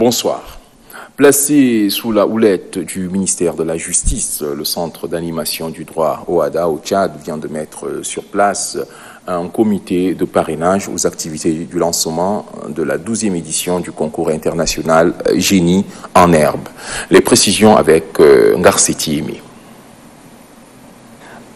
Bonsoir. Placé sous la houlette du ministère de la Justice, le Centre d'animation du droit OHADA au Tchad vient de mettre sur place un comité de parrainage aux activités du lancement de la 12e édition du concours international Génie en herbe. Les précisions avec Ngarceti Emi.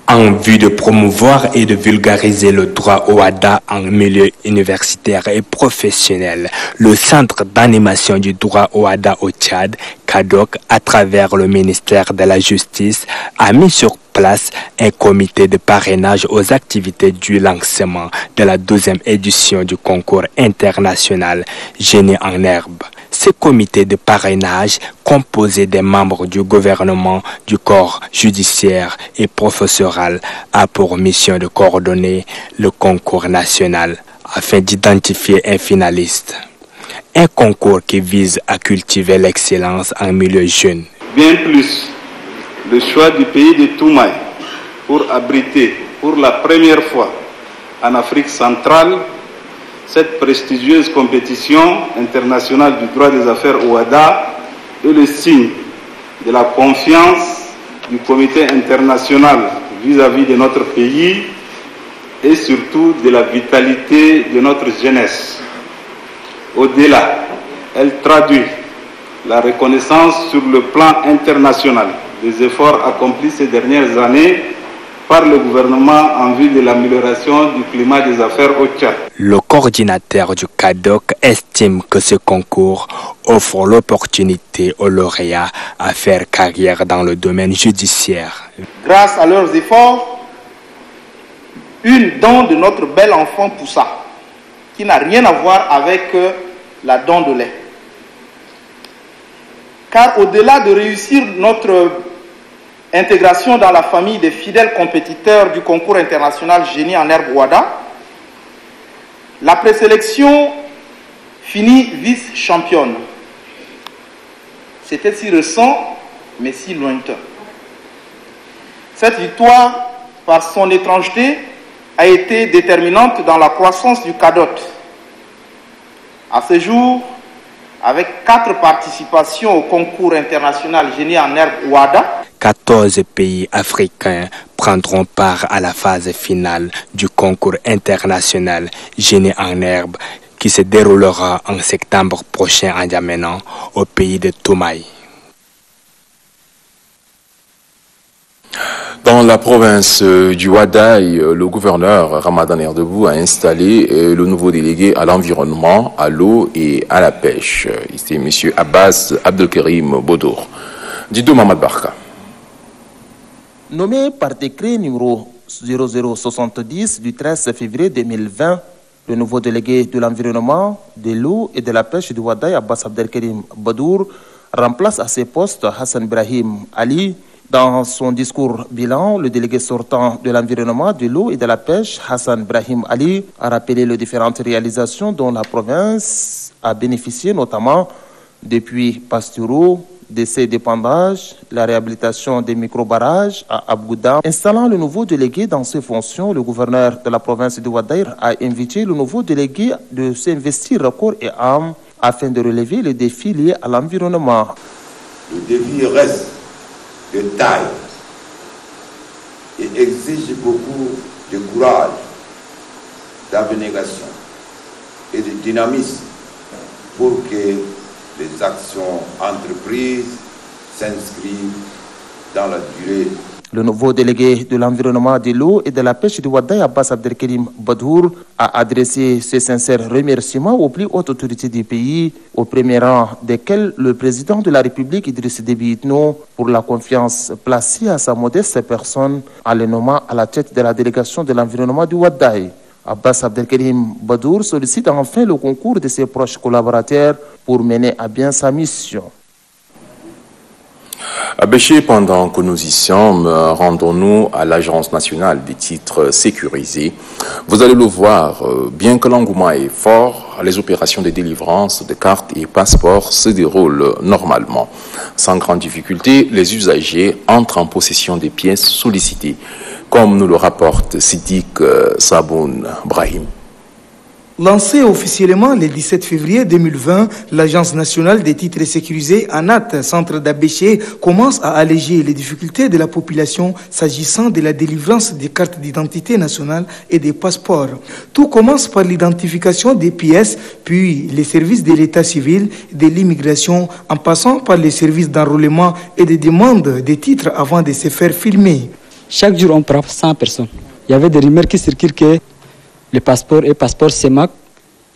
En vue de promouvoir et de vulgariser le droit OHADA en milieu universitaire et professionnel, le Centre d'animation du droit OHADA au Tchad, CADOC, à travers le ministère de la Justice, a mis sur place un comité de parrainage aux activités du lancement de la 12e édition du concours international Génie en herbe. Ce comité de parrainage, composé des membres du gouvernement, du corps judiciaire et professoral, a pour mission de coordonner le concours national afin d'identifier un finaliste. Un concours qui vise à cultiver l'excellence en milieu jeune. Bien plus, le choix du pays de Toumaï pour abriter pour la première fois en Afrique centrale cette prestigieuse compétition internationale du droit des affaires OHADA est le signe de la confiance du comité international vis-à-vis de notre pays et surtout de la vitalité de notre jeunesse. Au-delà, elle traduit la reconnaissance sur le plan international des efforts accomplis ces dernières années par le gouvernement en vue de l'amélioration du climat des affaires au Tchad. Le coordinateur du CADOC estime que ce concours offre l'opportunité aux lauréats à faire carrière dans le domaine judiciaire. Grâce à leurs efforts, une dent de notre bel enfant poussa, qui n'a rien à voir avec la dent de lait. Car au-delà de réussir notre intégration dans la famille des fidèles compétiteurs du concours international Génie en herbe OHADA, la présélection finit vice-championne. C'était si récent, mais si lointain. Cette victoire, par son étrangeté, a été déterminante dans la croissance du CADOC. À ce jour, avec 4 participations au concours international Génie en herbe OHADA, 14 pays africains prendront part à la phase finale du concours international Génie en herbe qui se déroulera en septembre prochain à N'Djamena, au pays de Toumaï. Dans la province du Ouadaï, le gouverneur Ramadan Erdebou a installé le nouveau délégué à l'environnement, à l'eau et à la pêche. C'est M. Abbas Abdelkarim Bodour. Dido Mamad Barka. Nommé par décret numéro 0070 du 13 février 2020, le nouveau délégué de l'environnement, de l'eau et de la pêche du Ouadaï, Abbas Abdelkarim Bodour, remplace à ses postes Hassan Brahim Ali. Dans son discours bilan, le délégué sortant de l'environnement, de l'eau et de la pêche, Hassan Brahim Ali, a rappelé les différentes réalisations dont la province a bénéficié, notamment depuis Pastourou, d'essais d'épandage, la réhabilitation des micro-barrages à Abgouda. Installant le nouveau délégué dans ses fonctions, le gouverneur de la province de Ouadaï a invité le nouveau délégué de s'investir à corps et âme afin de relever les défis liés à l'environnement. Le défi reste de taille et exige beaucoup de courage, d'abnégation et de dynamisme pour que les actions entreprises s'inscrivent dans la durée. Le nouveau délégué de l'environnement, de l'eau et de la pêche du Ouadaï, Abbas Abdelkarim Bodour, a adressé ses sincères remerciements aux plus hautes autorités du pays, au premier rang desquelles le président de la République, Idriss Déby Itno, pour la confiance placée à sa modeste personne en le nommant à la tête de la délégation de l'environnement du Ouadaï. Abbas Abdelkarim Bodour sollicite enfin le concours de ses proches collaborateurs pour mener à bien sa mission. À Béché, pendant que nous y sommes, rendons-nous à l'Agence nationale des titres sécurisés. Vous allez le voir, bien que l'engouement est fort, les opérations de délivrance de cartes et passeports se déroulent normalement. Sans grande difficulté, les usagers entrent en possession des pièces sollicitées, comme nous le rapporte Siddiq Saboun Brahim. Lancée officiellement le 17 février 2020, l'Agence nationale des titres sécurisés, ANAT, centre d'Abéché, commence à alléger les difficultés de la population s'agissant de la délivrance des cartes d'identité nationale et des passeports. Tout commence par l'identification des pièces, puis les services de l'état civil, de l'immigration, en passant par les services d'enrôlement et de demande des titres avant de se faire filmer. Chaque jour, on prend 100 personnes. Il y avait des rumeurs qui circulent que le passeport est passeport CEMAC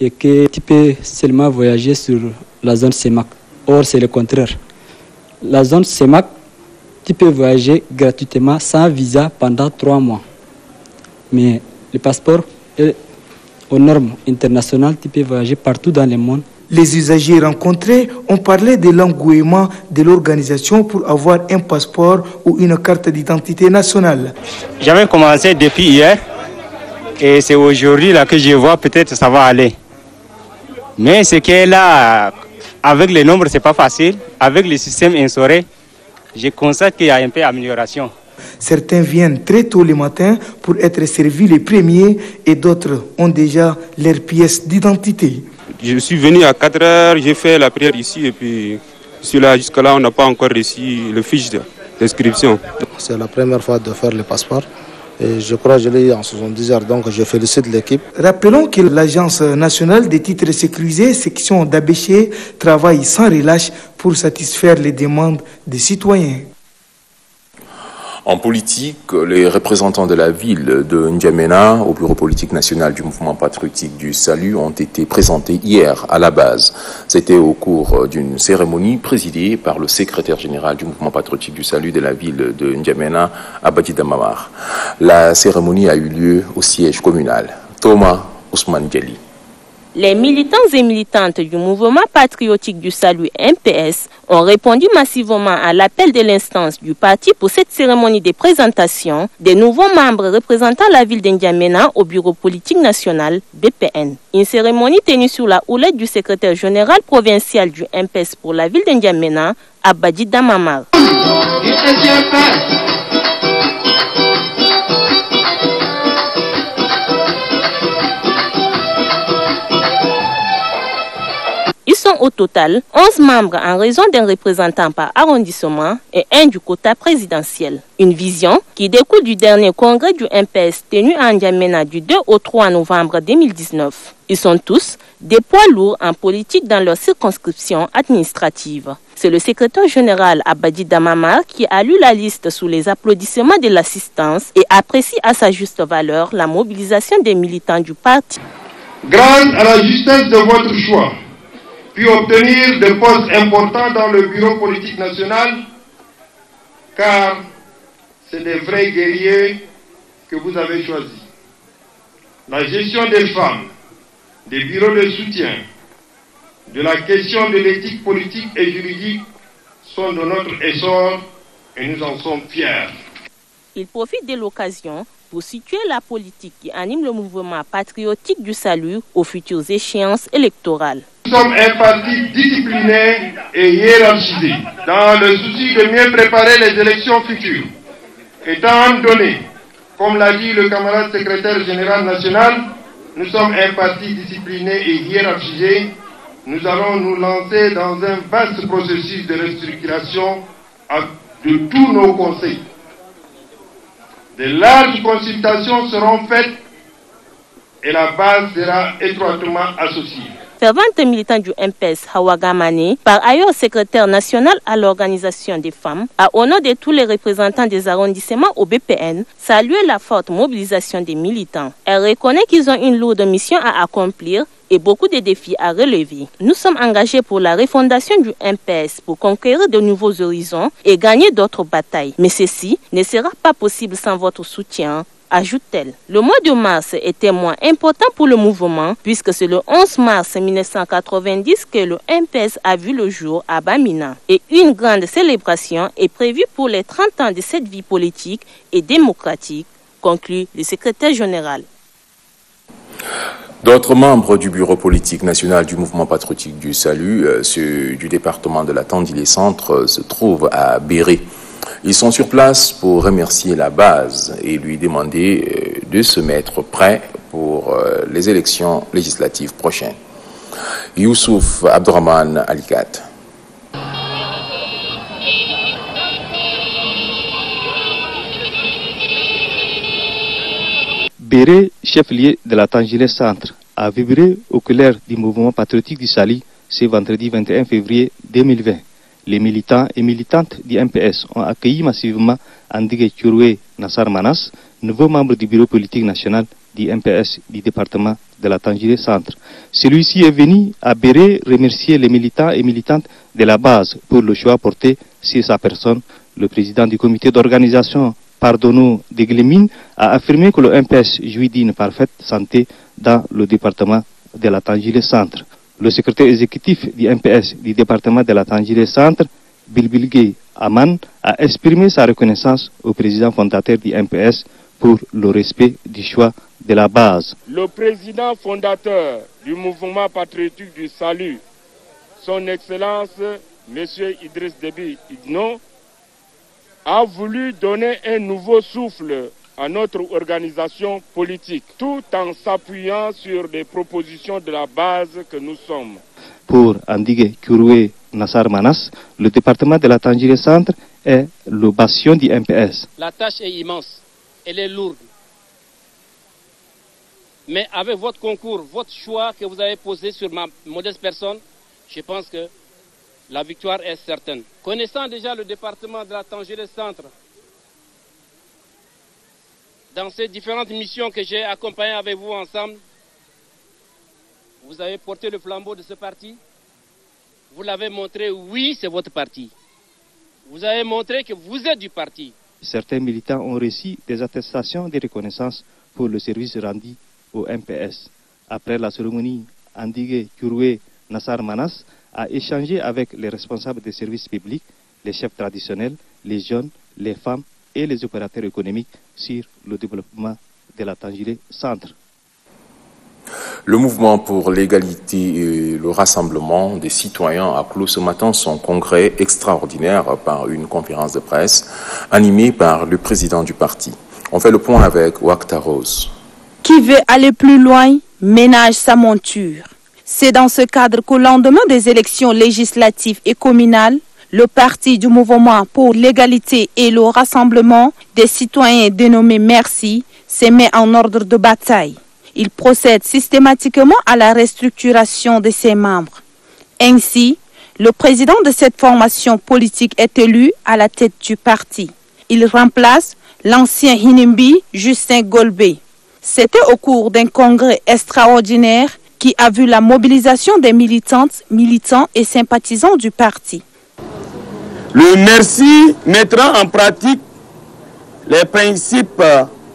et que tu peux seulement voyager sur la zone CEMAC. Or, c'est le contraire. La zone CEMAC, tu peux voyager gratuitement sans visa pendant 3 mois. Mais le passeport est aux normes internationales, tu peux voyager partout dans le monde. Les usagers rencontrés ont parlé de l'engouement de l'organisation pour avoir un passeport ou une carte d'identité nationale. J'avais commencé depuis hier. Et c'est aujourd'hui là que je vois peut-être ça va aller. Mais ce qui est là, avec les nombres, c'est pas facile. Avec le système instauré, je constate qu'il y a un peu d'amélioration. Certains viennent très tôt le matin pour être servis les premiers et d'autres ont déjà leurs pièces d'identité. Je suis venu à 4 heures, j'ai fait la prière ici et puis jusqu'à là on n'a pas encore reçu le fiche d'inscription. C'est la première fois de faire le passeport. Et je crois que je l'ai eu en 70 heures, donc je félicite l'équipe. Rappelons que l'Agence nationale des titres sécurisés, section d'Abéché, travaille sans relâche pour satisfaire les demandes des citoyens. En politique, les représentants de la ville de N'Djamena au bureau politique national du mouvement patriotique du Salut ont été présentés hier à la base. C'était au cours d'une cérémonie présidée par le secrétaire général du mouvement patriotique du Salut de la ville de N'Djamena, Abadji Damamar. La cérémonie a eu lieu au siège communal. Thomas Ousmane Djali. Les militants et militantes du mouvement patriotique du Salut MPS ont répondu massivement à l'appel de l'instance du parti pour cette cérémonie de présentation des nouveaux membres représentant la ville d'Ndiamena au bureau politique national BPN. Une cérémonie tenue sous la houlette du secrétaire général provincial du MPS pour la ville d'Ndiamena, Abadji Damamar. Ils sont au total 11 membres en raison d'un représentant par arrondissement et un du quota présidentiel. Une vision qui découle du dernier congrès du MPS tenu à N'Djamena du 2 au 3 novembre 2019. Ils sont tous des poids lourds en politique dans leur circonscription administrative. C'est le secrétaire général Abadji Damamar qui a lu la liste sous les applaudissements de l'assistance et apprécie à sa juste valeur la mobilisation des militants du parti. Grâce à la justesse de votre choix, puis obtenir des postes importants dans le bureau politique national, car c'est des vrais guerriers que vous avez choisis. La gestion des femmes, des bureaux de soutien, de la question de l'éthique politique et juridique sont de notre essor et nous en sommes fiers. Il profite de l'occasion pour situer la politique qui anime le mouvement patriotique du Salut aux futures échéances électorales. Nous sommes un parti discipliné et hiérarchisé dans le souci de mieux préparer les élections futures. Étant donné, comme l'a dit le camarade secrétaire général national, nous sommes un parti discipliné et hiérarchisé. Nous allons nous lancer dans un vaste processus de restructuration de tous nos conseils. De larges consultations seront faites et la base sera étroitement associée. Fervente militante du MPS, Hawa Gamane, par ailleurs secrétaire national à l'organisation des femmes, a au nom de tous les représentants des arrondissements au BPN, salué la forte mobilisation des militants. Elle reconnaît qu'ils ont une lourde mission à accomplir et beaucoup de défis à relever. Nous sommes engagés pour la refondation du MPS pour conquérir de nouveaux horizons et gagner d'autres batailles. Mais ceci ne sera pas possible sans votre soutien, ajoute-t-elle. Le mois de mars était moins important pour le mouvement puisque c'est le 11 mars 1990 que le MPS a vu le jour à Bamina. Et une grande célébration est prévue pour les 30 ans de cette vie politique et démocratique, conclut le secrétaire général. D'autres membres du bureau politique national du mouvement patriotique du Salut, ceux du département de la Tandilé-Centre, se trouvent à Béré. Ils sont sur place pour remercier la base et lui demander de se mettre prêt pour les élections législatives prochaines. Youssouf Abdourahmane Alikat. Béré, chef-lieu de la Tangilé Centre, a vibré au clair du mouvement patriotique du Sali ce vendredi 21 février 2020. Les militants et militantes du MPS ont accueilli massivement Andigue Turoué Nassar Manas, nouveau membre du bureau politique national du MPS du département de la Tangilé Centre. Celui-ci est venu à Béré remercier les militants et militantes de la base pour le choix porté sur sa personne. Le président du comité d'organisation Pardono de Glémine a affirmé que le MPS jouit d'une parfaite santé dans le département de la Tangilé Centre. Le secrétaire exécutif du MPS du département de la Tangilé Centre, Bilbilgué Aman, a exprimé sa reconnaissance au président fondateur du MPS pour le respect du choix de la base. Le président fondateur du mouvement patriotique du Salut, son Excellence M. Idriss Déby Itno, a voulu donner un nouveau souffle à notre organisation politique, tout en s'appuyant sur des propositions de la base que nous sommes. Pour Andigue Turoué Nassar Manas, le département de la Tangilé Centre est le bastion du MPS. La tâche est immense, elle est lourde. Mais avec votre concours, votre choix que vous avez posé sur ma modeste personne, je pense que la victoire est certaine. Connaissant déjà le département de la Tangilé Centre, dans ces différentes missions que j'ai accompagnées avec vous ensemble, vous avez porté le flambeau de ce parti. Vous l'avez montré, oui, c'est votre parti. Vous avez montré que vous êtes du parti. Certains militants ont reçu des attestations de reconnaissance pour le service rendu au MPS. Après la cérémonie, Andigue Turoué Nassar Manas a échangé avec les responsables des services publics, les chefs traditionnels, les jeunes, les femmes et les opérateurs économiques sur le développement de la Tangilé Centre. Le mouvement pour l'égalité et le rassemblement des citoyens a clos ce matin son congrès extraordinaire par une conférence de presse animée par le président du parti. On fait le point avec Wakta Rose. Qui veut aller plus loin ménage sa monture. C'est dans ce cadre qu'au lendemain des élections législatives et communales, le parti du mouvement pour l'égalité et le rassemblement des citoyens dénommé Merci se met en ordre de bataille. Il procède systématiquement à la restructuration de ses membres. Ainsi, le président de cette formation politique est élu à la tête du parti. Il remplace l'ancien Hinimbi Justin Golbey. C'était au cours d'un congrès extraordinaire qui a vu la mobilisation des militantes, militants et sympathisants du parti. Le Merci mettra en pratique les principes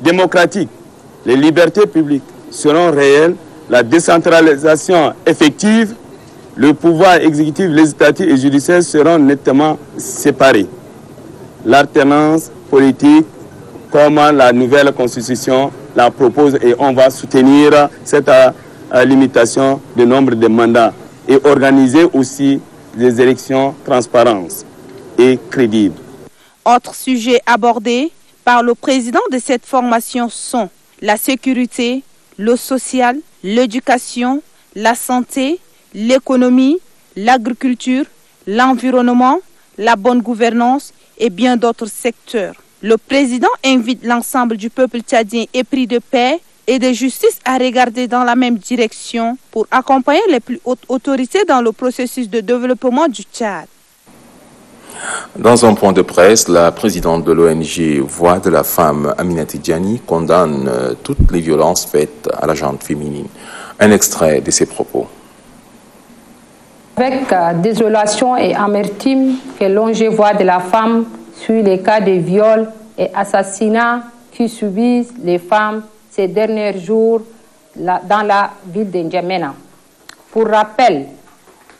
démocratiques. Les libertés publiques seront réelles, la décentralisation effective, le pouvoir exécutif, législatif et judiciaire seront nettement séparés. L'alternance politique, comme la nouvelle constitution la propose, et on va soutenir cette limitation du nombre de mandats et organiser aussi des élections transparentes et crédibles. Autres sujets abordés par le président de cette formation sont la sécurité, le social, l'éducation, la santé, l'économie, l'agriculture, l'environnement, la bonne gouvernance et bien d'autres secteurs. Le président invite l'ensemble du peuple tchadien épris de paix et de justice à regarder dans la même direction pour accompagner les plus hautes autorités dans le processus de développement du Tchad. Dans un point de presse, la présidente de l'ONG Voix de la femme, Aminata Diani, condamne toutes les violences faites à la gente féminine. Un extrait de ses propos. Avec désolation et amertume que l'ONG Voix de la femme suit les cas de viols et assassinats qui subissent les femmes ces derniers jours dans la ville de N'Djamena. Pour rappel,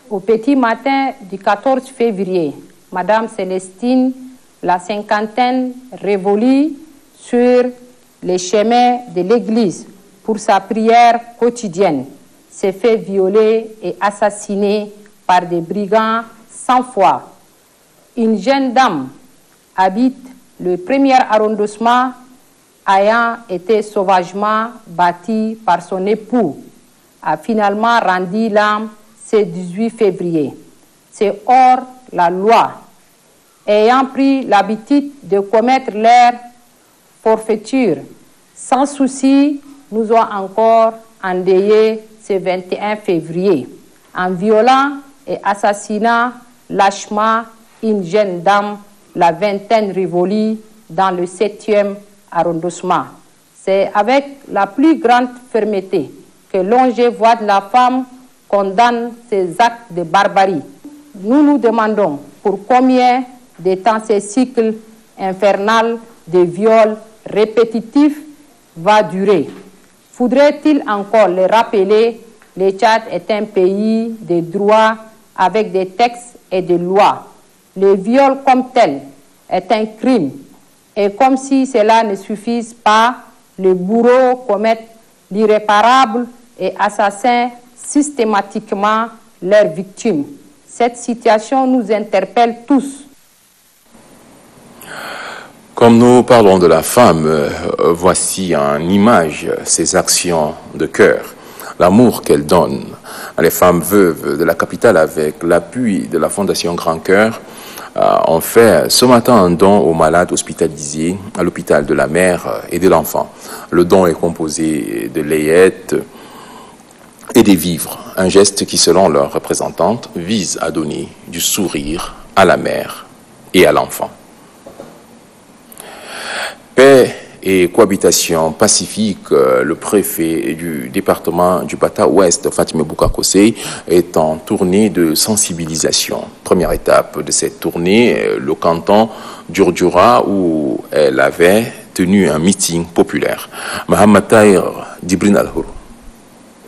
au petit matin du 14 février, Madame Célestine, la cinquantaine, révolue sur les chemins de l'église pour sa prière quotidienne, s'est fait violer et assassiner par des brigands sans foi. Une jeune dame habite le premier arrondissement ayant été sauvagement battue par son époux, a finalement rendu l'âme ce 18 février. C'est hors la loi. Ayant pris l'habitude de commettre leur forfaiture, sans souci, nous avons encore endeuillé ce 21 février en violant et assassinant lâchement une jeune dame, la vingtaine révolue, dans le 7e arrondissement. C'est avec la plus grande fermeté que l'ONG Voix de la femme condamne ces actes de barbarie. Nous nous demandons pour combien de temps ce cycle infernal de viols répétitifs va durer. Faudrait-il encore le rappeler, le Tchad est un pays de droit avec des textes et des lois. Le viol comme tel est un crime. Et comme si cela ne suffise pas, les bourreaux commettent l'irréparable et assassinent systématiquement leurs victimes. Cette situation nous interpelle tous. Comme nous parlons de la femme, voici en image ses actions de cœur, l'amour qu'elle donne à les femmes veuves de la capitale avec l'appui de la Fondation Grand Cœur. On fait ce matin un don aux malades hospitalisés à l'hôpital de la mère et de l'enfant. Le don est composé de layettes et des vivres, un geste qui, selon leur représentante, vise à donner du sourire à la mère et à l'enfant. Paix et cohabitation pacifique, le préfet du département du Bata Ouest, Fatima Boukakosei, est en tournée de sensibilisation. Première étape de cette tournée, le canton d'Urdjura, où elle avait tenu un meeting populaire. Mohamed Tahir Dibrin Al-Hour.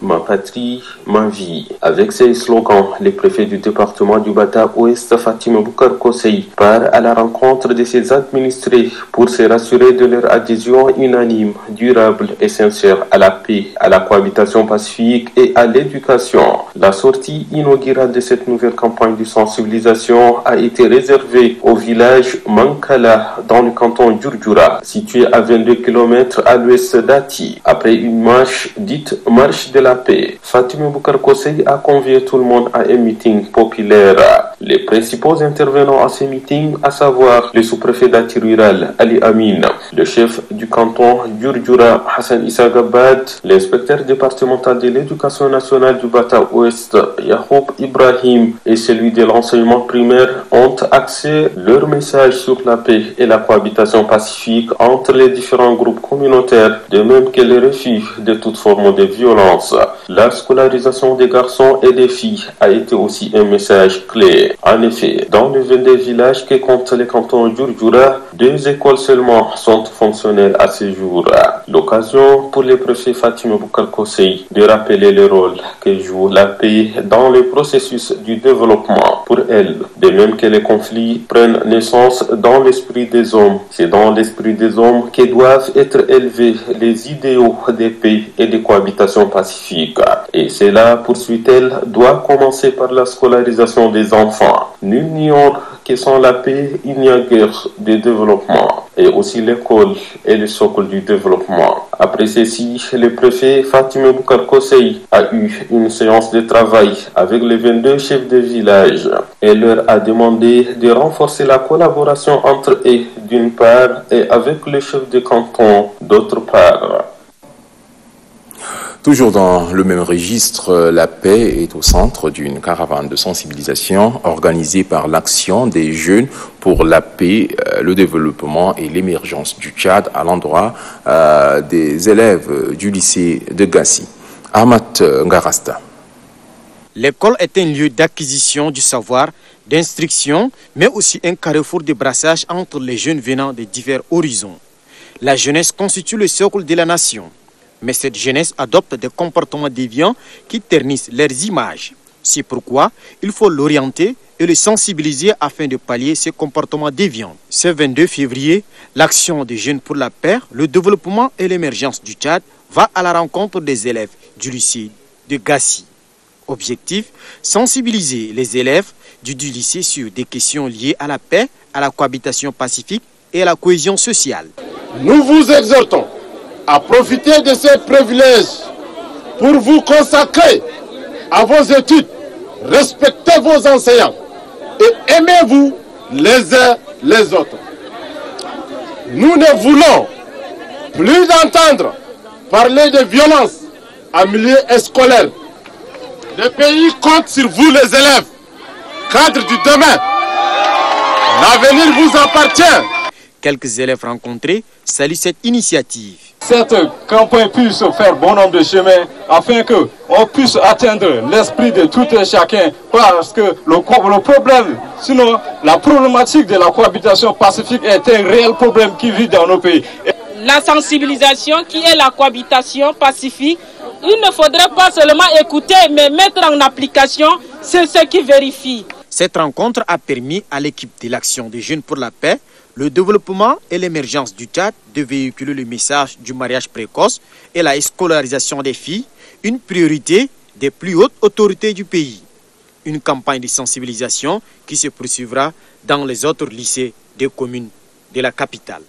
Ma patrie, ma vie. Avec ces slogans, le préfet du département du Bata Ouest, Fatima Boukakosei, part à la rencontre de ses administrés pour se rassurer de leur adhésion unanime, durable et sincère à la paix, à la cohabitation pacifique et à l'éducation. La sortie inaugurale de cette nouvelle campagne de sensibilisation a été réservée au village Mankala, dans le canton d'Urdjura, situé à 22 km à l'ouest d'Ati. Après une marche dite marche de la paix, Fatima Boukakosei a convié tout le monde à un meeting populaire. Les principaux intervenants à ce meeting, à savoir le sous-préfet d'Ati rural, Ali Amin, le chef du canton d'Urdjura, Hassan Issa Gabad, l'inspecteur départemental de l'éducation nationale du Bata Ouest, Yahoub Ibrahim, et celui de l'enseignement primaire, ont axé leur message sur la paix et la cohabitation pacifique entre les différents groupes communautaires, de même que le refus de toute forme de violence. La scolarisation des garçons et des filles a été aussi un message clé. En effet, dans le 22 villages que compte le canton d'Urdjura, 2 écoles seulement sont fonctionnelles à ce jour. L'occasion pour le préfet Fatima Boukakosei de rappeler le rôle que joue la paix dans le processus du développement. Pour elle, de même que les conflits prennent naissance dans l'esprit des hommes, c'est dans l'esprit des hommes que doivent être élevés les idéaux de paix et de cohabitation pacifique. Et cela, poursuit-elle, doit commencer par la scolarisation des enfants. Nul n'ignore que sans la paix, il n'y a guère de développement. Et aussi l'école est le socle du développement. Après ceci, le préfet Fatima Boukakosei a eu une séance de travail avec les 22 chefs de village et leur a demandé de renforcer la collaboration entre eux d'une part et avec les chefs de canton d'autre part. Toujours dans le même registre, la paix est au centre d'une caravane de sensibilisation organisée par l'Action des jeunes pour la paix, le développement et l'émergence du Tchad à l'endroit des élèves du lycée de Gassi. Ahmad Ngarasta. L'école est un lieu d'acquisition du savoir, d'instruction, mais aussi un carrefour de brassage entre les jeunes venant de divers horizons. La jeunesse constitue le socle de la nation. Mais cette jeunesse adopte des comportements déviants qui ternissent leurs images. C'est pourquoi il faut l'orienter et le sensibiliser afin de pallier ces comportements déviants. Ce 22 février, l'Action des jeunes pour la paix, le développement et l'émergence du Tchad va à la rencontre des élèves du lycée de Gassi. Objectif, sensibiliser les élèves du lycée sur des questions liées à la paix, à la cohabitation pacifique et à la cohésion sociale. Nous vous exhortons à profiter de ces privilèges pour vous consacrer à vos études, respectez vos enseignants et aimez-vous les uns les autres. Nous ne voulons plus entendre parler de violence en milieu scolaire. Le pays compte sur vous les élèves, cadres du demain. L'avenir vous appartient. Quelques élèves rencontrés saluent cette initiative. Cette campagne puisse faire bon nombre de chemins afin qu'on puisse atteindre l'esprit de tout et chacun, parce que le problème, sinon la problématique de la cohabitation pacifique est un réel problème qui vit dans nos pays. La sensibilisation qui est la cohabitation pacifique, il ne faudrait pas seulement écouter mais mettre en application, c'est ce qui vérifie. Cette rencontre a permis à l'équipe de l'Action des Jeunes pour la Paix, le développement et l'émergence du Tchad de véhiculer le message du mariage précoce et la scolarisation des filles, une priorité des plus hautes autorités du pays. Une campagne de sensibilisation qui se poursuivra dans les autres lycées des communes de la capitale.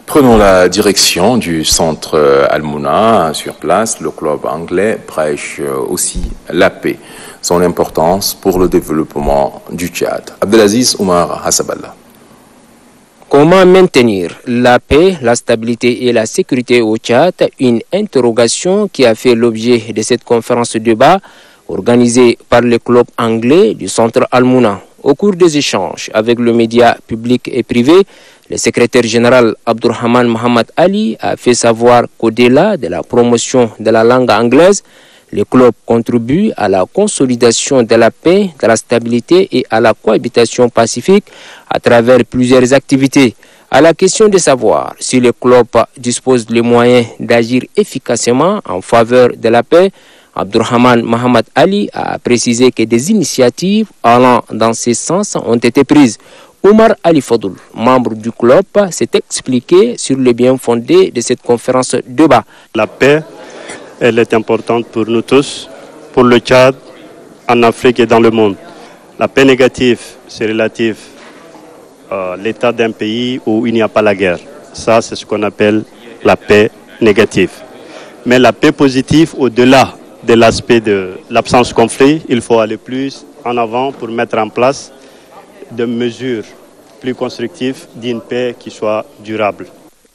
Prenons la direction du centre Al-Mouna. Sur place, le club anglais prêche aussi la paix, son importance pour le développement du Tchad. Abdelaziz Oumar Hassaballah. Comment maintenir la paix, la stabilité et la sécurité au Tchad? Une interrogation qui a fait l'objet de cette conférence de débat organisée par le club anglais du centre Al-Mouna. Au cours des échanges avec le média public et privé, le secrétaire général Abdurrahman Mohamed Ali a fait savoir qu'au-delà de la promotion de la langue anglaise, le club contribue à la consolidation de la paix, de la stabilité et à la cohabitation pacifique à travers plusieurs activités. À la question de savoir si le club dispose des moyens d'agir efficacement en faveur de la paix, Abdurrahman Mohamed Ali a précisé que des initiatives allant dans ce sens ont été prises. Omar Ali Fadoul, membre du club, s'est expliqué sur le bien fondé de cette conférence de débat. La paix, elle est importante pour nous tous, pour le Tchad, en Afrique et dans le monde. La paix négative, c'est relatif à l'état d'un pays où il n'y a pas la guerre. Ça, c'est ce qu'on appelle la paix négative. Mais la paix positive, au-delà de l'aspect de l'absence de conflit, il faut aller plus en avant pour mettre en place des mesures plus constructives d'une paix qui soit durable.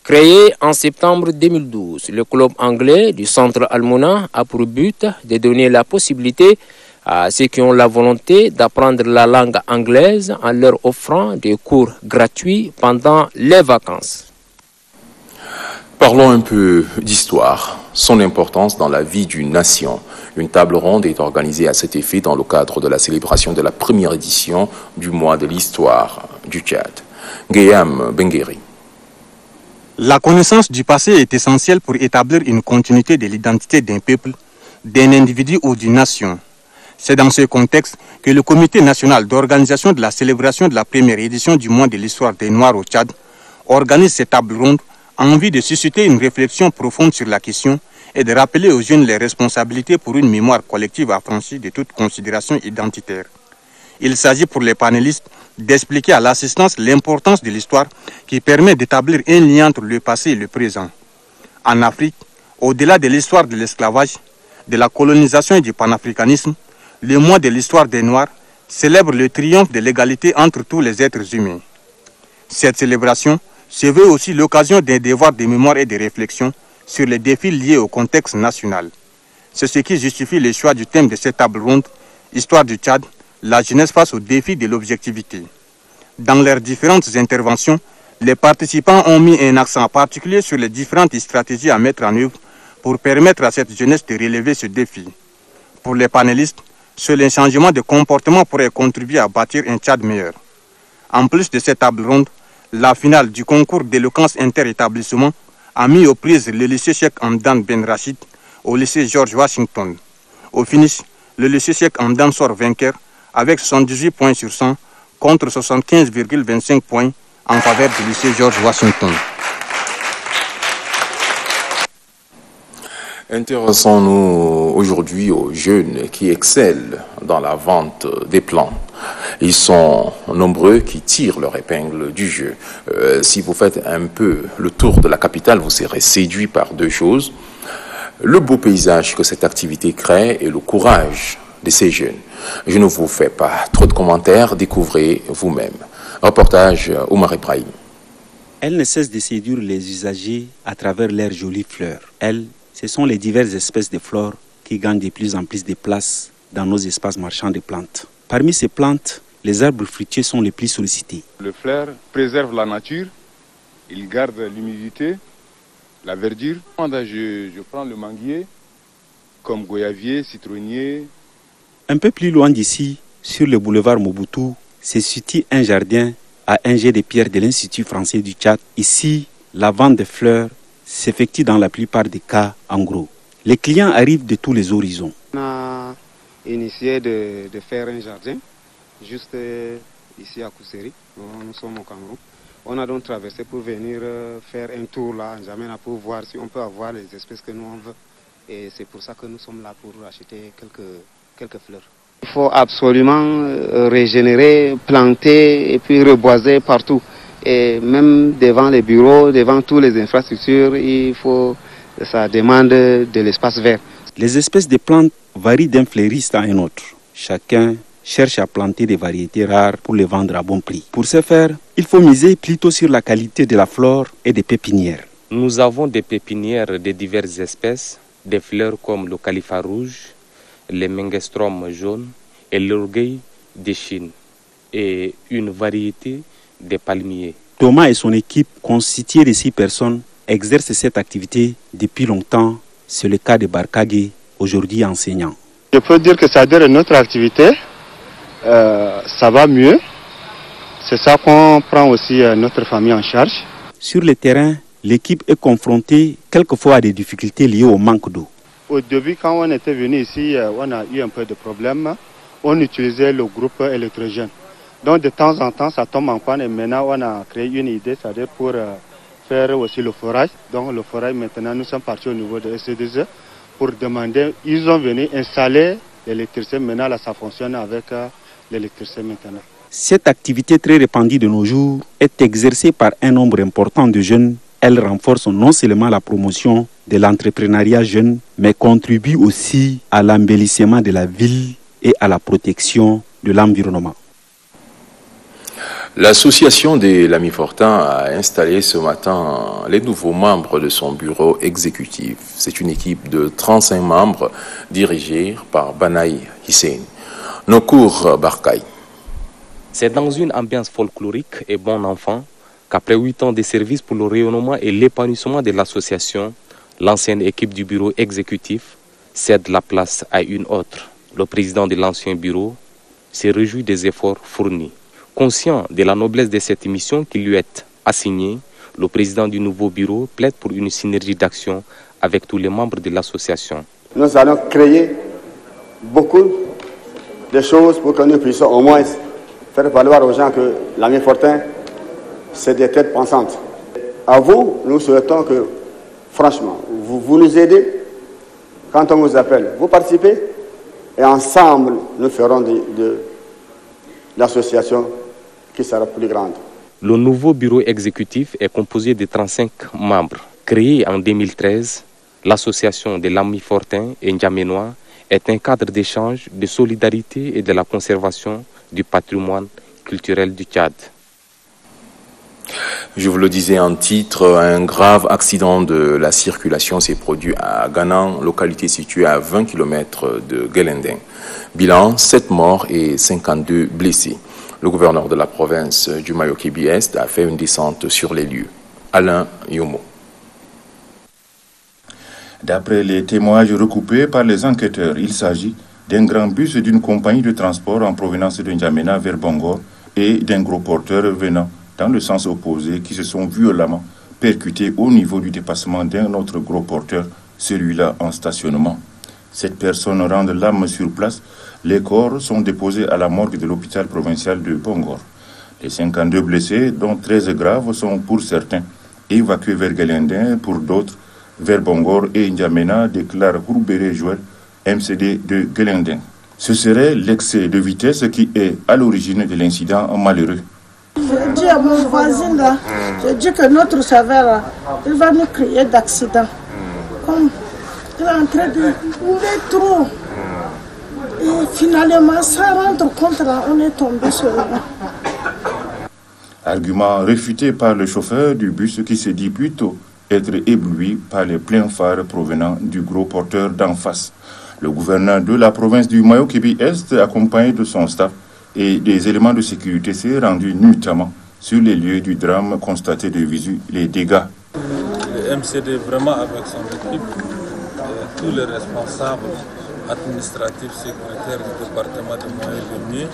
Créé en septembre 2012, le club anglais du centre Al-Mouna a pour but de donner la possibilité à ceux qui ont la volonté d'apprendre la langue anglaise en leur offrant des cours gratuits pendant les vacances. Parlons un peu d'histoire, son importance dans la vie d'une nation. Une table ronde est organisée à cet effet dans le cadre de la célébration de la première édition du mois de l'histoire du Tchad. Guillaume Bengueri. La connaissance du passé est essentielle pour établir une continuité de l'identité d'un peuple, d'un individu ou d'une nation. C'est dans ce contexte que le Comité national d'organisation de la célébration de la première édition du mois de l'histoire des Noirs au Tchad organise cette table ronde en vue de susciter une réflexion profonde sur la question et de rappeler aux jeunes les responsabilités pour une mémoire collective affranchie de toute considération identitaire. Il s'agit pour les panélistes d'expliquer à l'assistance l'importance de l'histoire qui permet d'établir un lien entre le passé et le présent. En Afrique, au-delà de l'histoire de l'esclavage, de la colonisation et du panafricanisme, le mois de l'histoire des Noirs célèbre le triomphe de l'égalité entre tous les êtres humains. Cette célébration se veut aussi l'occasion d'un devoir de mémoire et de réflexion sur les défis liés au contexte national. C'est ce qui justifie le choix du thème de cette table ronde, Histoire du Tchad, la jeunesse face aux défis de l'objectivité. Dans leurs différentes interventions, les participants ont mis un accent particulier sur les différentes stratégies à mettre en œuvre pour permettre à cette jeunesse de relever ce défi. Pour les panélistes, seul un changement de comportement pourrait contribuer à bâtir un Tchad meilleur. En plus de cette table ronde, la finale du concours d'éloquence inter-établissement a mis aux prises le lycée Cheikh Hamdan Ben Rachid au lycée George Washington. Au finish, le lycée Cheikh Hamdan sort vainqueur avec 78 points sur 100 contre 75,25 points en faveur du lycée George Washington. Intéressons-nous aujourd'hui aux jeunes qui excellent dans la vente des plantes. Ils sont nombreux qui tirent leur épingle du jeu. Si vous faites un peu le tour de la capitale, vous serez séduit par deux choses. Le beau paysage que cette activité crée et le courage de ces jeunes. Je ne vous fais pas trop de commentaires, découvrez vous-même. Reportage Oumar Ibrahim. Elles ne cessent de séduire les usagers à travers leurs jolies fleurs. Ce sont les diverses espèces de fleurs qui gagnent de plus en plus de place dans nos espaces marchands de plantes. Parmi ces plantes, les arbres fruitiers sont les plus sollicités. Le flair préserve la nature, il garde l'humidité, la verdure. Je prends le manguier, comme goyavier, citronnier. Un peu plus loin d'ici, sur le boulevard Mobutu, se situe un jardin à un jet de pierre de l'Institut français du Tchad. Ici, la vente de fleurs s'effectue dans la plupart des cas en gros. Les clients arrivent de tous les horizons. On a initié de faire un jardin juste ici à Kousseri. Nous sommes au Cameroun. On a donc traversé pour venir faire un tour là en N'Djamena pour voir si on peut avoir les espèces que nous on veut. Et c'est pour ça que nous sommes là pour acheter quelques fleurs. Il faut absolument régénérer, planter et puis reboiser partout. Et même devant les bureaux, devant toutes les infrastructures, ça demande de l'espace vert. Les espèces de plantes varient d'un fleuriste à un autre. Chacun cherche à planter des variétés rares pour les vendre à bon prix. Pour ce faire, il faut miser plutôt sur la qualité de la flore et des pépinières. Nous avons des pépinières de diverses espèces, des fleurs comme le califat rouge, les mengestromes jaunes et l'orgueil de Chine et une variété de palmiers. Thomas et son équipe, constituée de 6 personnes, exercent cette activité depuis longtemps. C'est le cas de Barkagé, aujourd'hui enseignant. Je peux dire que ça adhère notre activité. Ça va mieux. C'est ça qu'on prend aussi notre famille en charge. Sur le terrain, l'équipe est confrontée quelquefois à des difficultés liées au manque d'eau. Au début, quand on était venu ici, on a eu un peu de problème. On utilisait le groupe électrogène. Donc de temps en temps, ça tombe en panne et maintenant on a créé une idée, c'est-à-dire pour faire aussi le forage. Donc le forage, maintenant, nous sommes partis au niveau de SC2E pour demander, ils ont venu installer l'électricité. Maintenant, là, ça fonctionne avec l'électricité maintenant. Cette activité très répandue de nos jours est exercée par un nombre important de jeunes. Elle renforce non seulement la promotion de l'entrepreneuriat jeune, mais contribue aussi à l'embellissement de la ville et à la protection de l'environnement. L'association des Lamy Fortin a installé ce matin les nouveaux membres de son bureau exécutif. C'est une équipe de 35 membres dirigée par Banaï Hissène. Nokour Barkay. C'est dans une ambiance folklorique et bon enfant qu'après 8 ans de service pour le rayonnement et l'épanouissement de l'association, l'ancienne équipe du bureau exécutif cède la place à une autre. Le président de l'ancien bureau se réjouit des efforts fournis. Conscient de la noblesse de cette mission qui lui est assignée, le président du nouveau bureau plaide pour une synergie d'action avec tous les membres de l'association. Nous allons créer beaucoup de choses pour que nous puissions au moins faire valoir aux gens que Lamy Fortin, c'est des têtes pensantes. À vous, nous souhaitons que, franchement, vous nous aidez quand on vous appelle. Vous participez et ensemble, nous ferons de l'association qui sera plus grande. Le nouveau bureau exécutif est composé de 35 membres. Créé en 2013, l'association des Lamy Fortin et N'Djamenois est un cadre d'échange, de solidarité et de la conservation du patrimoine culturel du Tchad. Je vous le disais en titre, un grave accident de la circulation s'est produit à Ganan, localité située à 20 km de Guelending. Bilan, 7 morts et 52 blessés. Le gouverneur de la province du Mayo-Kébi-Est a fait une descente sur les lieux. Alain Yomo. D'après les témoignages recoupés par les enquêteurs, il s'agit d'un grand bus d'une compagnie de transport en provenance de N'Djamena vers Bangor et d'un gros porteur venant dans le sens opposé qui se sont violemment percutés au niveau du dépassement d'un autre gros porteur, celui-là en stationnement. 7 personnes rendent l'âme sur place. Les corps sont déposés à la morgue de l'hôpital provincial de Bangor. Les 52 blessés, dont 13 graves, sont pour certains évacués vers Guelending, pour d'autres vers Bongor et N'Djamena, déclare Rouberé Joël, MCD de Guelendin. Ce serait l'excès de vitesse qui est à l'origine de l'incident malheureux. Je dis à mon voisin là, je dis que notre chauffeur là, il va nous créer d'accident. Comme il est en train de rouler trop. Et finalement, sans rendre compte là, on est tombé sur lui. Argument réfuté par le chauffeur du bus qui se dit plutôt être ébloui par les pleins phares provenant du gros porteur d'en face. Le gouverneur de la province du Mayo-Kébi-Est, accompagné de son staff et des éléments de sécurité, s'est rendu nuitamment sur les lieux du drame, constaté de visu les dégâts. Le MCD, vraiment avec son équipe, tous les responsables administratifs, sécuritaires du département de Mayo-Kébi,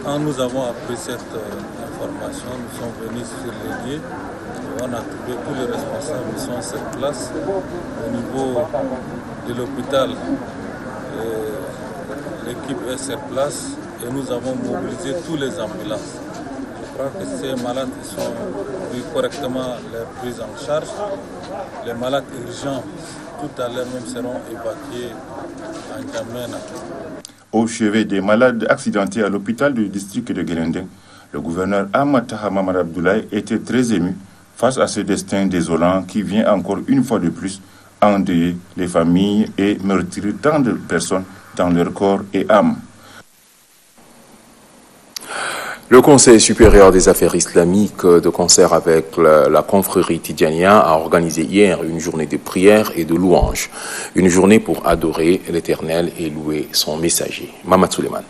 quand nous avons appris cette information, nous sommes venus sur les lieux. On a trouvé tous les responsables qui sont sur place. Au niveau de l'hôpital, l'équipe est sur place et nous avons mobilisé tous les ambulances. Je crois que ces malades sont pris correctement pris en charge. Les malades urgents, tout à l'heure même, seront évacués en N'Djamena. Au chevet des malades accidentés à l'hôpital du district de Guelendin, le gouverneur Amataha Mamad Abdoulaye était très ému face à ce destin désolant qui vient encore une fois de plus endeuiller les familles et meurtrir tant de personnes dans leur corps et âme. Le Conseil supérieur des affaires islamiques, de concert avec la confrérie Tidjania, a organisé hier une journée de prière et de louange. Une journée pour adorer l'Éternel et louer son messager. Mamad Suleiman.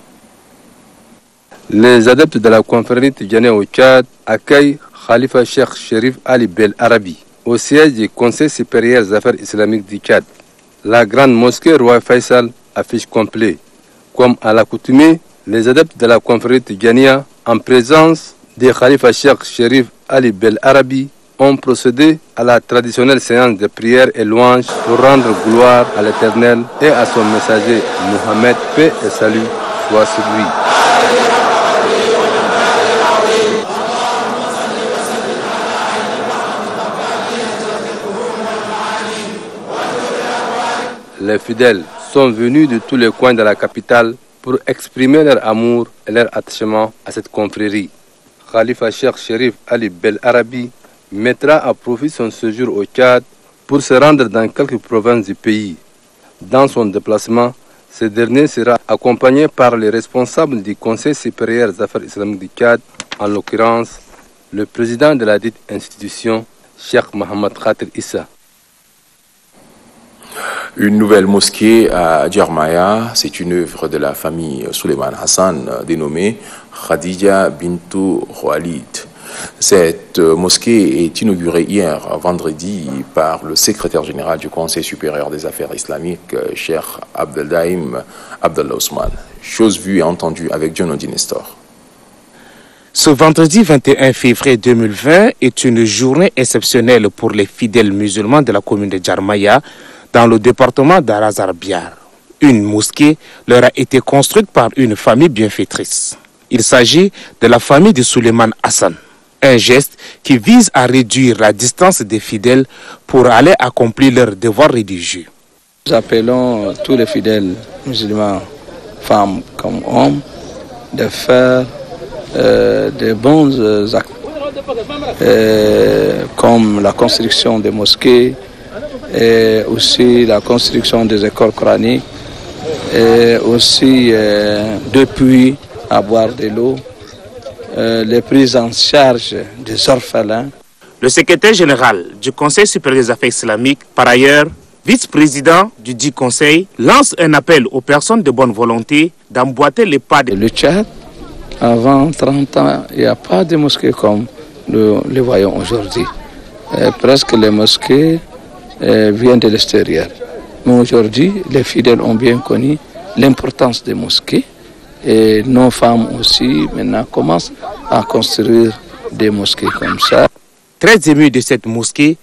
Les adeptes de la confrérie Tidjania au Tchad accueillent Khalifa Cheikh Cherif Ali Bel Arabi au siège du Conseil supérieur des affaires islamiques du Tchad. La grande mosquée Roi Faisal affiche complet. Comme à l'accoutumée, les adeptes de la confrérie Tidjania, en présence de Khalifa Cheikh Cherif Ali Bel Arabi, ont procédé à la traditionnelle séance de prière et louange pour rendre gloire à l'Éternel et à son messager Mohammed, paix et salut soit sur lui. Les fidèles sont venus de tous les coins de la capitale pour exprimer leur amour et leur attachement à cette confrérie. Khalifa Cheikh Cherif Ali Bel Arabi mettra à profit son séjour au Tchad pour se rendre dans quelques provinces du pays. Dans son déplacement, ce dernier sera accompagné par les responsables du Conseil supérieur des affaires islamiques du Tchad, en l'occurrence le président de la dite institution, Cheikh Mohamed Khatir Issa. Une nouvelle mosquée à Djarmaya, c'est une œuvre de la famille Suleiman Hassan dénommée Khadija Bintou Khalid. Cette mosquée est inaugurée hier, vendredi, par le secrétaire général du Conseil supérieur des affaires islamiques, Cheikh Abdeldaïm Abdallah Ousmane. Chose vue et entendue avec Dionodi Nestor. Ce vendredi 21 février 2020 est une journée exceptionnelle pour les fidèles musulmans de la commune de Djarmaya, dans le département d'Arazarbiar. Une mosquée leur a été construite par une famille bienfaitrice. Il s'agit de la famille de Suleiman Hassan. Un geste qui vise à réduire la distance des fidèles pour aller accomplir leurs devoirs religieux. Nous appelons tous les fidèles musulmans, femmes comme hommes, de faire de bons actes, comme la construction des mosquées, et aussi la construction des écoles coraniques, et aussi des puits à boire de l'eau, les prises en charge des orphelins. Le secrétaire général du Conseil supérieur des affaires islamiques, par ailleurs vice-président du dit conseil, lance un appel aux personnes de bonne volonté d'emboîter les pas de... Le Tchad, avant 30 ans, il n'y a pas de mosquées comme nous les voyons aujourd'hui. Presque les mosquées viennent de l'extérieur. Mais aujourd'hui, les fidèles ont bien connu l'importance des mosquées et nos femmes aussi maintenant commencent à construire des mosquées comme ça. Très émus de cette mosquée,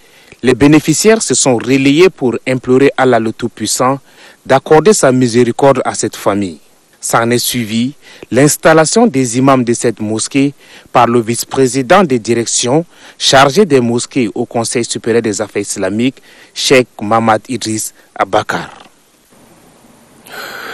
les bénéficiaires se sont relayés pour implorer Allah le Tout-Puissant d'accorder sa miséricorde à cette famille. S'en est suivi l'installation des imams de cette mosquée par le vice-président des directions chargé des mosquées au Conseil supérieur des affaires islamiques, Cheikh Mamad Idriss Abakar.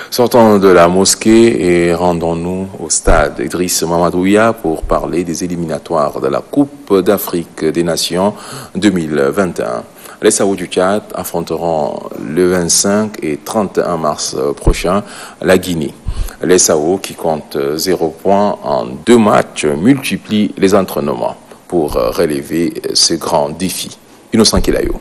Sortons de la mosquée et rendons-nous au stade Idriss Mamadouya pour parler des éliminatoires de la Coupe d'Afrique des Nations 2021. Les Sao du Tchad affronteront le 25 et 31 mars prochain la Guinée. Les Sao, qui comptent 0 points en 2 matchs, multiplient les entraînements pour relever ce grand défi. Innocent Kilayo.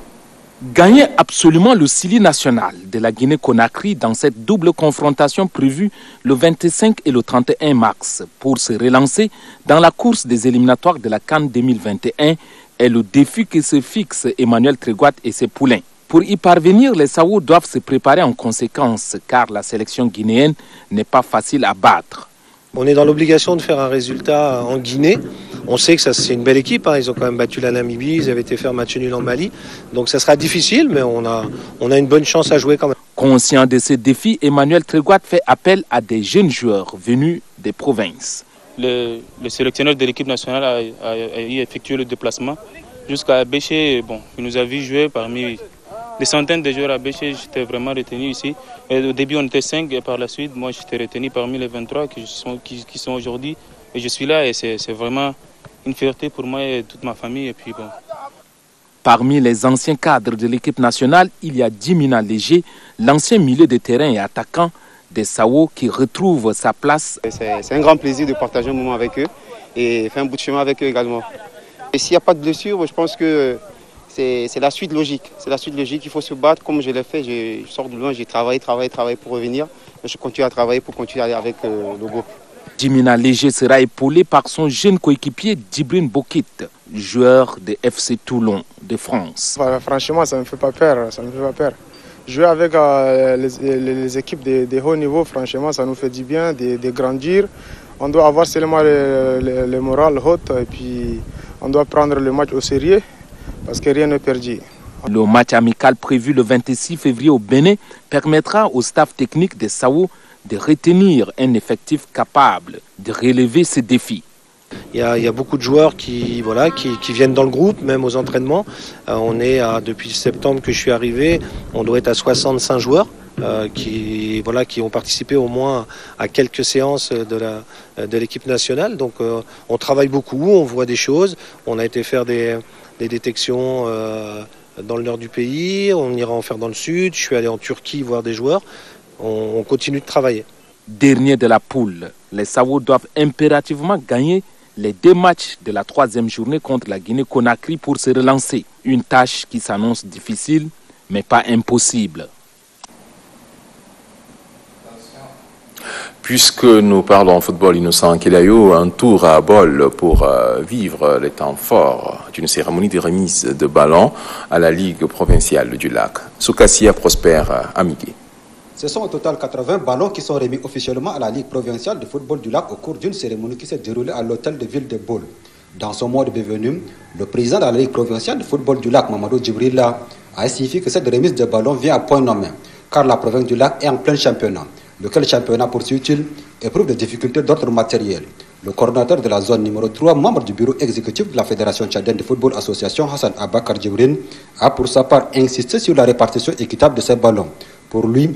Gagner absolument le Sili national de la Guinée-Conakry dans cette double confrontation prévue le 25 et le 31 mars pour se relancer dans la course des éliminatoires de la CAN 2021 est le défi que se fixent Emmanuel Trégoat et ses poulains. Pour y parvenir, les Sao doivent se préparer en conséquence car la sélection guinéenne n'est pas facile à battre. On est dans l'obligation de faire un résultat en Guinée. On sait que c'est une belle équipe, hein. Ils ont quand même battu la Namibie, ils avaient été faire match nul en Mali. Donc ça sera difficile, mais on a une bonne chance à jouer quand même. Conscient de ce défi, Emmanuel Trégoat fait appel à des jeunes joueurs venus des provinces. Le sélectionneur de l'équipe nationale a effectué le déplacement jusqu'à Abéché. Bon, il nous a vu jouer parmi des centaines de joueurs à Abéché. J'étais vraiment retenu ici. Et au début, on était 5 et par la suite, moi, j'étais retenu parmi les 23 qui sont aujourd'hui. Et je suis là et c'est vraiment une fierté pour moi et toute ma famille. Et puis, bon. Parmi les anciens cadres de l'équipe nationale, il y a Djimina Léger, l'ancien milieu de terrain et attaquant des Sao qui retrouve sa place. C'est un grand plaisir de partager un moment avec eux et faire un bout de chemin avec eux également. Et s'il n'y a pas de blessure, je pense que c'est la suite logique. C'est la suite logique, il faut se battre comme je l'ai fait. Je sors de loin, j'ai travaillé pour revenir. Je continue à travailler pour continuer à aller avec le groupe. Djimina Léger sera épaulé par son jeune coéquipier Djibril Bokit, joueur de FC Toulon de France. Franchement, ça ne me fait pas peur. Jouer avec les équipes de haut niveau, franchement, ça nous fait du bien de grandir. On doit avoir seulement le moral haut et puis on doit prendre le match au sérieux parce que rien n'est perdu. Le match amical prévu le 26 février au Bénin permettra au staff technique des Sao de retenir un effectif capable de relever ces défis. Il y a beaucoup de joueurs qui viennent dans le groupe, même aux entraînements. On est depuis septembre que je suis arrivé, on doit être à 65 joueurs qui ont participé au moins à quelques séances de l'équipe nationale. Donc on travaille beaucoup, on voit des choses. On a été faire des détections dans le nord du pays, on ira en faire dans le sud. Je suis allé en Turquie voir des joueurs. On continue de travailler. Dernier de la poule, les Sao doivent impérativement gagner les 2 matchs de la 3e journée contre la Guinée-Conakry pour se relancer. Une tâche qui s'annonce difficile, mais pas impossible. Puisque nous parlons football, Innocent Kilayo, un tour à Bol pour vivre les temps forts d'une cérémonie de remise de ballons à la Ligue provinciale du Lac. Soukassia Prosper Amigué. Ce sont au total 80 ballons qui sont remis officiellement à la Ligue provinciale de football du Lac au cours d'une cérémonie qui s'est déroulée à l'hôtel de ville de Bol. Dans son mot de bienvenue, le président de la Ligue provinciale de football du Lac, Mamadou Djibrila, a signifié que cette remise de ballons vient à point nommé, car la province du Lac est en plein championnat. Lequel championnat, poursuit-il, éprouve des difficultés d'ordre matériel. Le coordinateur de la zone numéro 3, membre du bureau exécutif de la Fédération tchadienne de football association, Hassan Abakar Djibril, a pour sa part insisté sur la répartition équitable de ces ballons. Pour lui,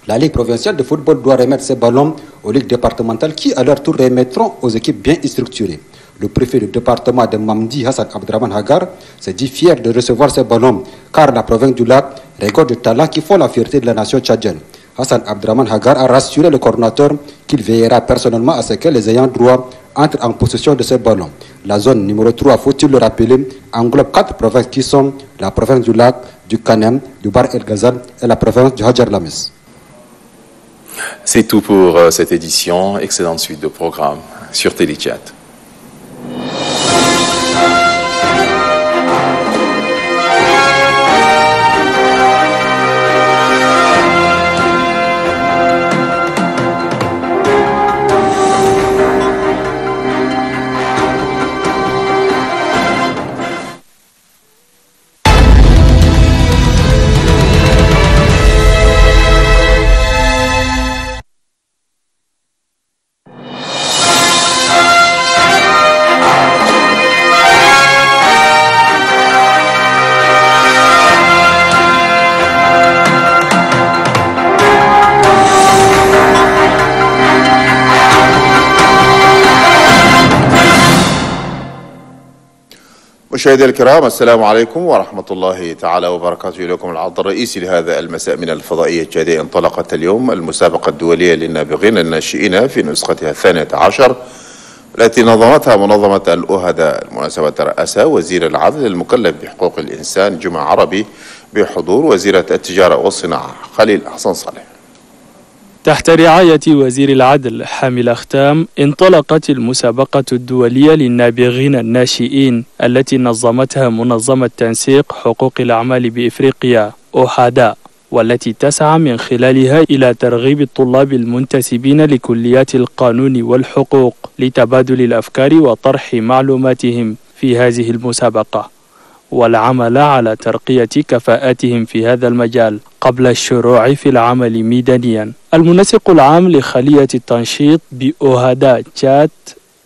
la Ligue provinciale de football doit remettre ces ballons aux ligues départementales qui, à leur tour, remettront aux équipes bien structurées. Le préfet du département de Mamdi, Hassan Abdraman Hagar, s'est dit fier de recevoir ces ballons, car la province du Lac regorge de talents qui font la fierté de la nation tchadienne. Hassan Abdraman Hagar a rassuré le coordinateur qu'il veillera personnellement à ce que les ayants droit entrent en possession de ces ballons. La zone numéro 3, faut-il le rappeler, englobe 4 provinces qui sont la province du Lac, du Kanem, du Bar El Ghazal et la province du Hadjar Lames. C'est tout pour cette édition. Excellente suite de programmes sur Téléchat. مشاهدي الكرام، السلام عليكم ورحمة الله تعالى وبركاته. لكم العرض الرئيسي لهذا المساء من الفضائية التشادية. انطلقت اليوم المسابقة الدولية للنابغين الناشئين في نسختها 12 التي نظمتها منظمة الأوهدا. المناسبة ترأسها وزير العدل المكلف بحقوق الإنسان جمعة عربي بحضور وزيرة التجارة والصناعة خليل حسن صالح. تحت رعاية وزير العدل حامل أختام انطلقت المسابقة الدولية للنابغين الناشئين التي نظمتها منظمة تنسيق حقوق الأعمال بإفريقيا أوهادا، والتي تسعى من خلالها إلى ترغيب الطلاب المنتسبين لكليات القانون والحقوق لتبادل الأفكار وطرح معلوماتهم في هذه المسابقة، والعمل على ترقية كفاءاتهم في هذا المجال قبل الشروع في العمل ميدانيا. المنسق العام لخلية التنشيط بأوهادا تشاد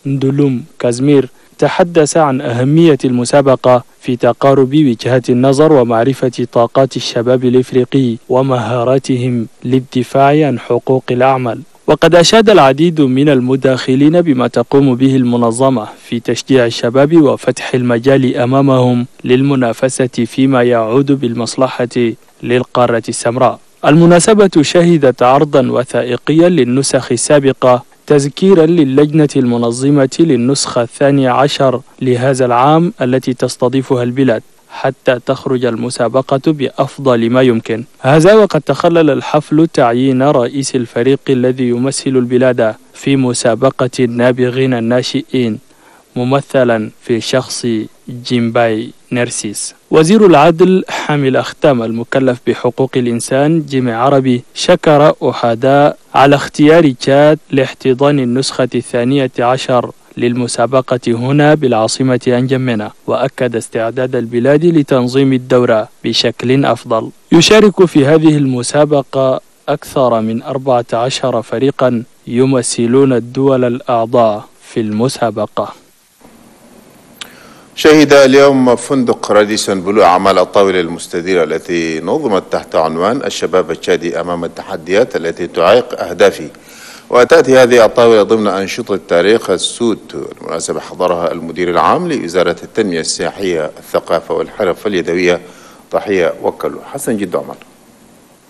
ندولوم كازمير تحدث عن أهمية المسابقة في تقارب وجهات النظر ومعرفة طاقات الشباب الإفريقي ومهاراتهم للدفاع عن حقوق الأعمال. وقد أشاد العديد من المداخلين بما تقوم به المنظمة في تشجيع الشباب وفتح المجال أمامهم للمنافسة فيما يعود بالمصلحة للقارة السمراء. المناسبة شهدت عرضا وثائقيا للنسخ السابقة تذكيرا للجنة المنظمة للنسخة 12 لهذا العام التي تستضيفها البلاد حتى تخرج المسابقة بأفضل ما يمكن. هذا وقد تخلل الحفل تعيين رئيس الفريق الذي يمثل البلاد في مسابقة النابغين الناشئين ممثلا في شخص جيمباي نرسيس. وزير العدل حامل أختام المكلف بحقوق الإنسان جمع عربي شكر أوهادا على اختيار تشاد لاحتضان النسخة 12 للمسابقة هنا بالعاصمة أنجمينا، وأكد استعداد البلاد لتنظيم الدورة بشكل أفضل. يشارك في هذه المسابقة أكثر من 14 فريقا يمثلون الدول الأعضاء في المسابقة. شهد اليوم فندق راديسون بلو أعمال الطاولة المستديرة التي نظمت تحت عنوان الشباب التشادي أمام التحديات التي تعيق أهدافه، وتأتي هذه الطاولة ضمن أنشطة تاريخ السود. المناسبة حضرها المدير العام لوزارة التنمية السياحية الثقافة والحرف اليدوية تحية وكلو حسن جد عمر.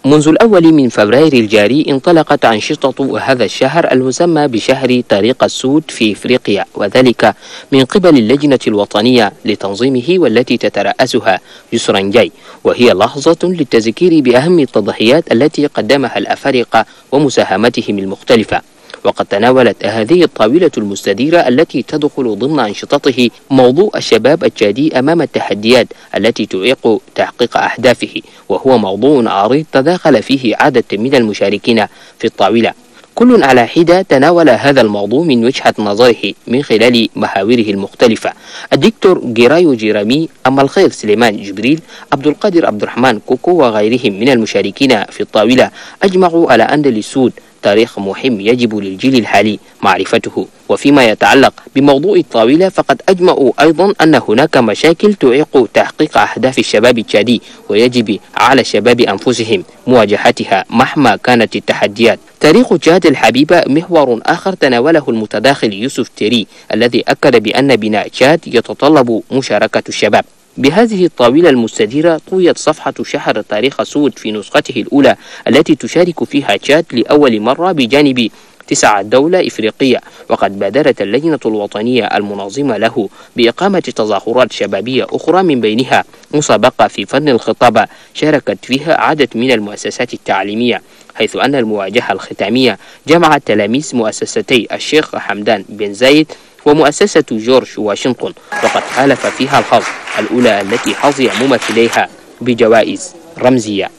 منذ الأول من فبراير الجاري انطلقت أنشطة هذا الشهر المسمى بشهر طريق السود في إفريقيا، وذلك من قبل اللجنة الوطنية لتنظيمه والتي تترأسها يسرا جاي، وهي لحظة للتذكير بأهم التضحيات التي قدمها الأفارقة ومساهمتهم المختلفة. وقد تناولت هذه الطاولة المستديرة التي تدخل ضمن أنشطته موضوع الشباب التشادي أمام التحديات التي تعيق تحقيق أهدافه، وهو موضوع عريض تداخل فيه عدد من المشاركين في الطاولة، كل على حدة تناول هذا الموضوع من وجهة نظره من خلال محاوره المختلفة. الدكتور جيرايو جيرامي، أما الخير سليمان جبريل، عبد القادر عبد الرحمن كوكو وغيرهم من المشاركين في الطاولة أجمعوا على أن للسود تاريخ مهم يجب للجيل الحالي معرفته. وفيما يتعلق بموضوع الطاولة فقد أجمعوا أيضا أن هناك مشاكل تعيق تحقيق أهداف الشباب التشادي، ويجب على الشباب أنفسهم مواجهتها مهما كانت التحديات. تاريخ تشاد الحبيبة محور آخر تناوله المتداخل يوسف تيري، الذي أكد بأن بناء تشاد يتطلب مشاركة الشباب. بهذه الطاولة المستديرة طويت صفحة شهر تاريخ السود في نسخته الأولى التي تشارك فيها تشاد لأول مرة بجانب 9 دولة إفريقية. وقد بادرت اللجنة الوطنية المنظمة له بإقامة تظاهرات شبابية أخرى، من بينها مسابقة في فن الخطابة شاركت فيها عدد من المؤسسات التعليمية، حيث أن المواجهة الختامية جمعت تلاميذ مؤسستي الشيخ حمدان بن زايد ومؤسسة جورج واشنطن، وقد حالف فيها الحظ الأولى التي حظي ممثليها بجوائز رمزية.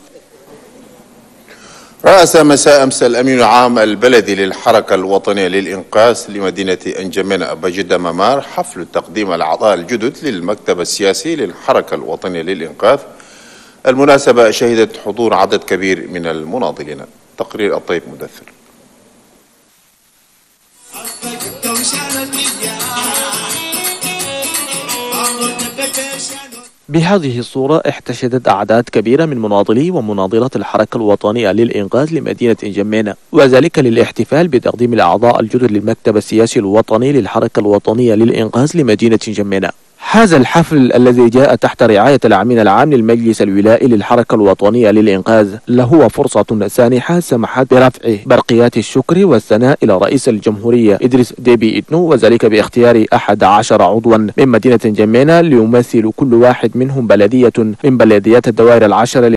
رأس مساء أمس الأمين العام البلدي للحركة الوطنية للإنقاذ لمدينة أنجمينا بجدة ممار حفل تقديم الأعضاء الجدد للمكتب السياسي للحركة الوطنية للإنقاذ. المناسبة شهدت حضور عدد كبير من المناضلين. تقرير الطيب مدثر. بهذه الصورة احتشدت أعداد كبيرة من مناضلي ومناضلات الحركة الوطنية للإنقاذ لمدينة إنجمينا، وذلك للاحتفال بتقديم الأعضاء الجدد للمكتب السياسي الوطني للحركة الوطنية للإنقاذ لمدينة إنجمينا، هذا الحفل الذي جاء تحت رعاية الأمين العام للمجلس الولائي للحركة الوطنية للإنقاذ له فرصة سانحة سمحت برفع برقيات الشكر والثناء إلى رئيس الجمهورية إدريس ديبي إتنو، وذلك باختيار 11 عضوا من مدينة جمينة ليمثل كل واحد منهم بلدية من بلديات الدوائر العشر